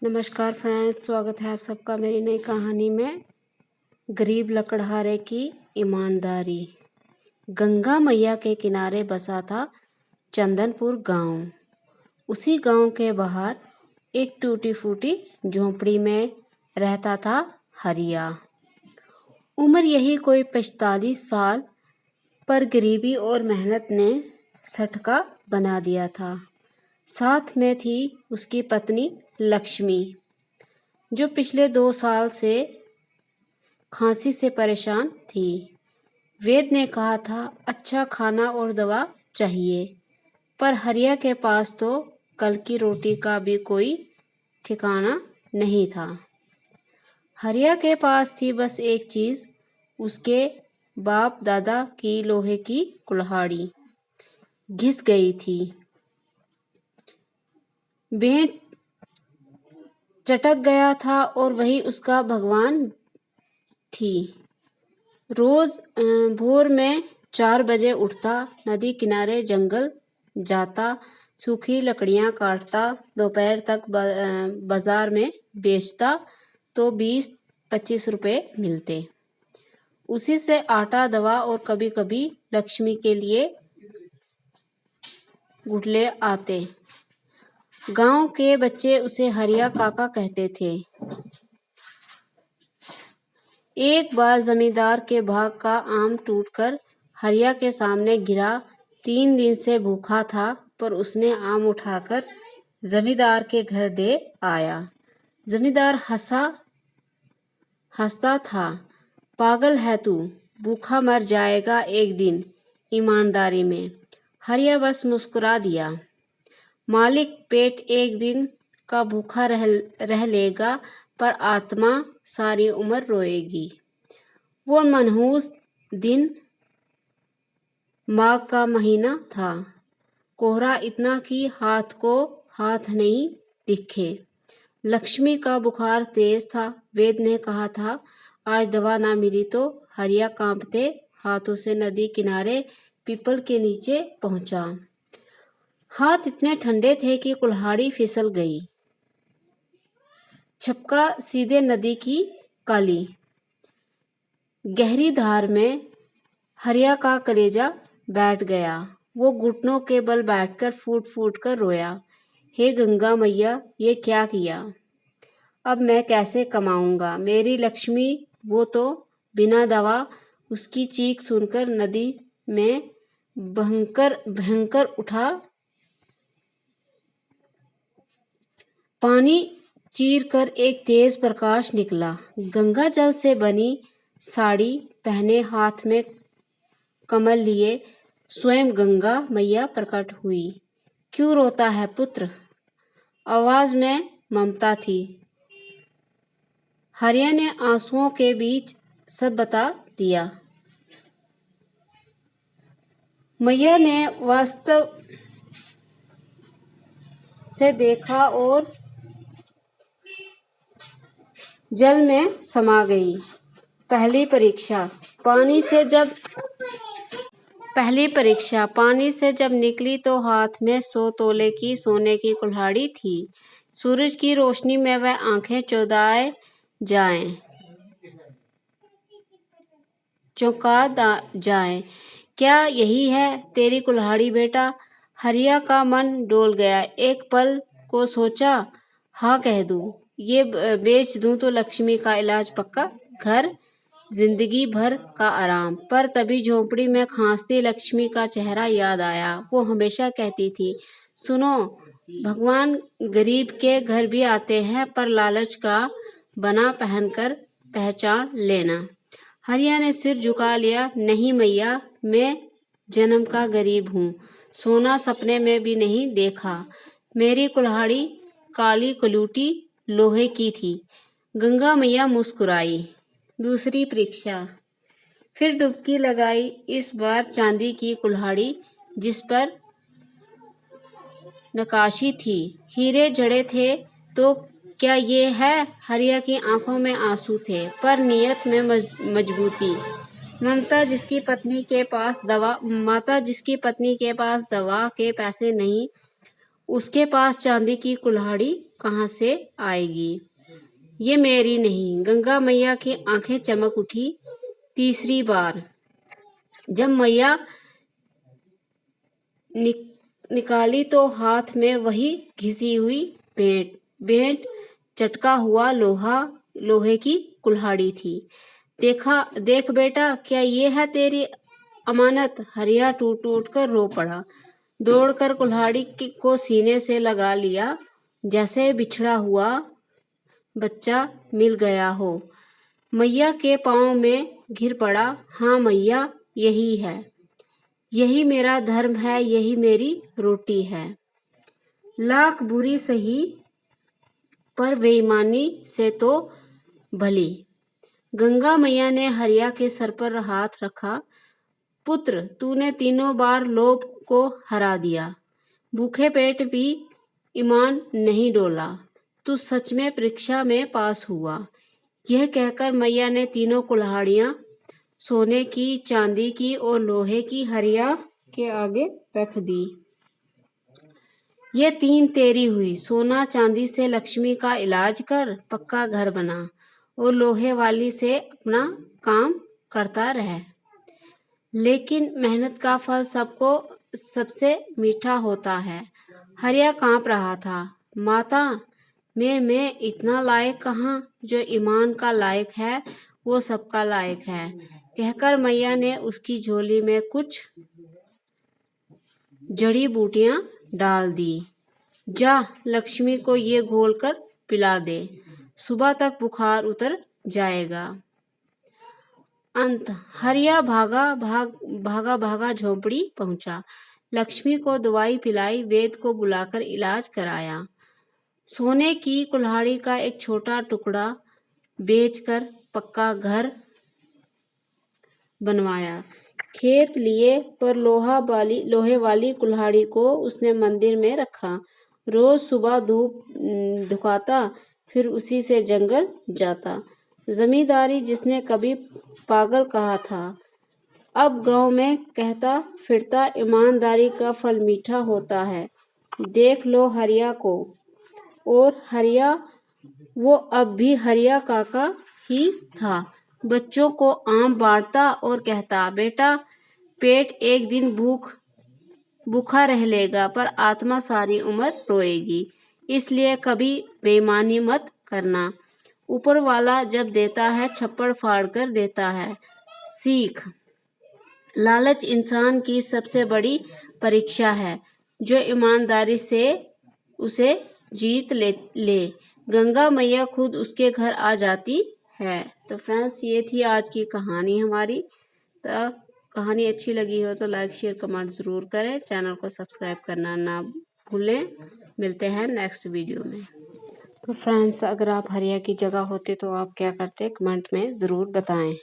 नमस्कार फ्रेंड्स, स्वागत है आप सबका मेरी नई कहानी में। गरीब लकड़हारे की ईमानदारी। गंगा मैया के किनारे बसा था चंदनपुर गांव। उसी गांव के बाहर एक टूटी फूटी झोंपड़ी में रहता था हरिया। उम्र यही कोई 45 साल, पर गरीबी और मेहनत ने सटका बना दिया था। साथ में थी उसकी पत्नी लक्ष्मी, जो पिछले 2 साल से खांसी से परेशान थी। वेद ने कहा था अच्छा खाना और दवा चाहिए, पर हरिया के पास तो कल की रोटी का भी कोई ठिकाना नहीं था। हरिया के पास थी बस एक चीज़, उसके बाप दादा की लोहे की कुल्हाड़ी घिस गई थी। भेंट चटक गया था और वही उसका भगवान थी। रोज भोर में 4 बजे उठता, नदी किनारे जंगल जाता, सूखी लकड़ियां काटता, दोपहर तक बाजार में बेचता तो 20-25 रुपए मिलते। उसी से आटा, दवा और कभी कभी लक्ष्मी के लिए गुठले आते। गांव के बच्चे उसे हरिया काका कहते थे। एक बार जमींदार के भाग का आम टूटकर हरिया के सामने गिरा। 3 दिन से भूखा था, पर उसने आम उठाकर जमींदार के घर दे आया। जमींदार हंसता था, पागल है तू, भूखा मर जाएगा एक दिन ईमानदारी में। हरिया बस मुस्कुरा दिया। मालिक पेट एक दिन का भूखा रह लेगा, पर आत्मा सारी उम्र रोएगी। वो मनहूस दिन माघ का महीना था। कोहरा इतना कि हाथ को हाथ नहीं दिखे। लक्ष्मी का बुखार तेज था। वेद ने कहा था आज दवा ना मिली तो हरिया कांपते हाथों से नदी किनारे पीपल के नीचे पहुंचा। हाथ इतने ठंडे थे कि कुल्हाड़ी फिसल गई। छपका सीधे नदी की काली गहरी धार में हरिया का कलेजा बैठ गया। वो घुटनों के बल बैठकर फूट फूट कर रोया, हे गंगा मैया, ये क्या किया? अब मैं कैसे कमाऊंगा? मेरी लक्ष्मी, वो तो बिना दवा। उसकी चीख सुनकर नदी में भयंकर उठा। पानी चीर कर एक तेज प्रकाश निकला। गंगा जल से बनी साड़ी पहने, हाथ में कमल लिए, स्वयं गंगा मैया प्रकट हुई। क्यों रोता है पुत्र? आवाज में ममता थी। हरिया ने आंसुओं के बीच सब बता दिया। मैया ने वास्तव से देखा और जल में समा गई। पहली परीक्षा पानी से जब निकली तो हाथ में 100 तोले की सोने की कुल्हाड़ी थी। सूरज की रोशनी में वह आंखें चौंका जाए। क्या यही है तेरी कुल्हाड़ी बेटा? हरिया का मन डोल गया। एक पल को सोचा, हाँ कह दूं, ये बेच दूं तो लक्ष्मी का इलाज पक्का, घर, जिंदगी भर का आराम। पर तभी झोंपड़ी में खांसती लक्ष्मी का चेहरा याद आया। वो हमेशा कहती थी, सुनो, भगवान गरीब के घर भी आते हैं, पर लालच का बना पहनकर पहचान लेना। हरिया ने सिर झुका लिया। नहीं मैया, मैं जन्म का गरीब हूँ, सोना सपने में भी नहीं देखा। मेरी कुल्हाड़ी काली कलूटी लोहे की थी। गंगा मैया मुस्कुराई। दूसरी परीक्षा फिर डुबकी लगाई। इस बार चांदी की कुल्हाड़ी, जिस पर नकाशी थी, हीरे जड़े थे। तो क्या ये है? हरिया की आंखों में आंसू थे, पर नियत में मजबूती। माता जिसकी पत्नी के पास दवा के पैसे नहीं, उसके पास चांदी की कुल्हाड़ी कहाँ से आएगी, ये मेरी नहीं। गंगा मैया की आंखें चमक उठी तीसरी बार। जब मैया निकाली तो हाथ में वही घिसी हुई भेंट चटका हुआ लोहे की कुल्हाड़ी थी। देख बेटा, क्या ये है तेरी अमानत? हरिया टूट टूट कर रो पड़ा। दौड़कर कुल्हाड़ी को सीने से लगा लिया, जैसे बिछड़ा हुआ बच्चा मिल गया हो। मैया के पांव में गिर पड़ा। हाँ मैया, यही है, यही मेरा धर्म है, यही मेरी रोटी है। लाख बुरी सही, पर बेईमानी से तो भली। गंगा मैया ने हरिया के सर पर हाथ रखा। पुत्र, तूने तीनों बार लोभ को हरा दिया, भूखे पेट भी ईमान नहीं डोला, तू सच में परीक्षा में पास हुआ। यह कहकर मैया ने तीनों कुल्हाड़ियां सोने की, चांदी की और लोहे की हरिया के आगे रख दी। ये तीन तेरी हुई। सोना चांदी से लक्ष्मी का इलाज कर, पक्का घर बना, और लोहे वाली से अपना काम करता रह। लेकिन मेहनत का फल सबसे मीठा होता है। हरिया कांप रहा था। माता, मैं इतना लायक कहाँ? जो ईमान का लायक है वो सबका लायक है, कहकर मैया ने उसकी झोली में कुछ जड़ी बूटियां डाल दी। जा, लक्ष्मी को ये घोल कर पिला दे, सुबह तक बुखार उतर जाएगा। अंत। हरिया भागा झोंपड़ी पहुंचा। लक्ष्मी को दवाई पिलाई, वेद को बुलाकर इलाज कराया। सोने की कुल्हाड़ी का एक छोटा टुकड़ा बेचकर पक्का घर बनवाया। खेत लिए, पर लोहे वाली कुल्हाड़ी को उसने मंदिर में रखा। रोज सुबह धूप दिखाता, फिर उसी से जंगल जाता। जमींदारी जिसने कभी पागल कहा था, अब गांव में कहता फिरता, ईमानदारी का फल मीठा होता है। देख लो हरिया को। और हरिया, वो अब भी हरिया काका ही था। बच्चों को आम बांटता और कहता, बेटा, पेट एक दिन भूखा रह लेगा, पर आत्मा सारी उम्र रोएगी। इसलिए कभी बेईमानी मत करना। ऊपर वाला जब देता है, छप्पड़ फाड़ कर देता है। सीख। लालच इंसान की सबसे बड़ी परीक्षा है। जो ईमानदारी से उसे जीत ले, गंगा मैया खुद उसके घर आ जाती है। तो फ्रेंड्स, ये थी आज की कहानी हमारी। तो कहानी अच्छी लगी हो तो लाइक शेयर कमेंट ज़रूर करें। चैनल को सब्सक्राइब करना ना भूलें। मिलते हैं नेक्स्ट वीडियो में। तो फ्रेंड्स, अगर आप हरिया की जगह होते तो आप क्या करते, कमेंट में ज़रूर बताएं।